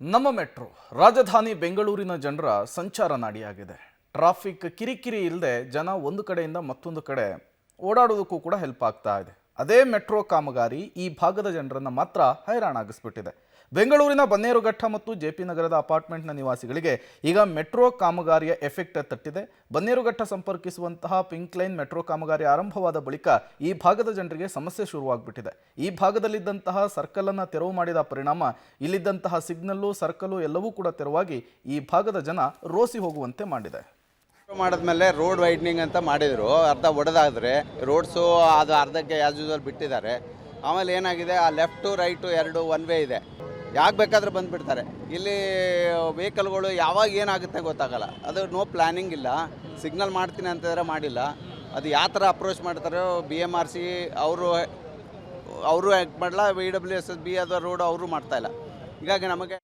ನಮ್ಮ ಮೆಟ್ರೋ ರಾಜಧಾನಿ ಬೆಂಗಳೂರಿನ ಜನರ ಸಂಚಾರ ನಾಡಿಯಾಗಿದೆ. ಟ್ರಾಫಿಕ್ ಕಿರಿಕಿರಿ ಇಲ್ಲದೆ ಜನ ಒಂದು ಕಡೆಯಿಂದ ಮತ್ತೊಂದು ಕಡೆ ಓಡಾಡೋದಕ್ಕೂ ಕೂಡ ಹೆಲ್ಪ್ ಆಗ್ತಾ ಇದೆ. ಅದೇ ಮೆಟ್ರೋ ಕಾಮಗಾರಿ ಈ ಭಾಗದ ಜನರನ್ನು ಮಾತ್ರ ಹೈರಾಣಾಗಿಸ್ಬಿಟ್ಟಿದೆ. ಬೆಂಗಳೂರಿನ ಬನ್ನೇರುಘಟ್ಟ ಮತ್ತು ಜೆಪಿ ನಗರದ ಅಪಾರ್ಟ್ಮೆಂಟ್ನ ನಿವಾಸಿಗಳಿಗೆ ಈಗ ಮೆಟ್ರೋ ಕಾಮಗಾರಿಯ ಎಫೆಕ್ಟ್ ತಟ್ಟಿದೆ. ಬನ್ನೇರುಘಟ್ಟ ಸಂಪರ್ಕಿಸುವಂತಹ ಪಿಂಕ್ ಲೈನ್ ಮೆಟ್ರೋ ಕಾಮಗಾರಿ ಆರಂಭವಾದ ಬಳಿಕ ಈ ಭಾಗದ ಜನರಿಗೆ ಸಮಸ್ಯೆ ಶುರುವಾಗ್ಬಿಟ್ಟಿದೆ. ಈ ಭಾಗದಲ್ಲಿದ್ದಂತಹ ಸರ್ಕಲ್ ಅನ್ನು ತೆರವು ಮಾಡಿದ ಪರಿಣಾಮ ಇಲ್ಲಿದ್ದಂತಹ ಸಿಗ್ನಲ್ಲು ಸರ್ಕಲ್ಲು ಎಲ್ಲವೂ ಕೂಡ ತೆರವಾಗಿ ಈ ಭಾಗದ ಜನ ರೋಸಿ ಹೋಗುವಂತೆ ಮಾಡಿದೆ. ಮಾಡಿದ್ಮೇಲೆ ರೋಡ್ ವೈಡ್ನಿಂಗ್ ಅಂತ ಮಾಡಿದರು, ಅರ್ಧ ಒಡೆದಾದರೆ ರೋಡ್ಸು ಅದು ಅರ್ಧಕ್ಕೆ ಆ್ಯಸ್ ಯೂಸ್ವಲ್ ಬಿಟ್ಟಿದ್ದಾರೆ. ಆಮೇಲೆ ಏನಾಗಿದೆ, ಆ ಲೆಫ್ಟು ರೈಟು ಎರಡು ಒನ್ ವೇ ಇದೆ, ಯಾಕೆ ಬೇಕಾದರೂ ಬಂದುಬಿಡ್ತಾರೆ. ಇಲ್ಲಿ ವೆಹಿಕಲ್ಗಳು ಯಾವಾಗ ಏನಾಗುತ್ತೆ ಗೊತ್ತಾಗಲ್ಲ. ಅದು ನೋ ಪ್ಲ್ಯಾನಿಂಗ್ ಇಲ್ಲ. ಸಿಗ್ನಲ್ ಮಾಡ್ತೀನಿ ಅಂತಂದರೆ ಮಾಡಿಲ್ಲ. ಅದು ಯಾವ ಥರ ಅಪ್ರೋಚ್ ಮಾಡ್ತಾರೋ BMRC ಅವರು ಆ್ಯಕ್ಟ್ ಮಾಡಲ್ಲ, VWSSB ಅದು ರೋಡು ಅವರು ಮಾಡ್ತಾಯಿಲ್ಲ. ಹೀಗಾಗಿ ನಮಗೆ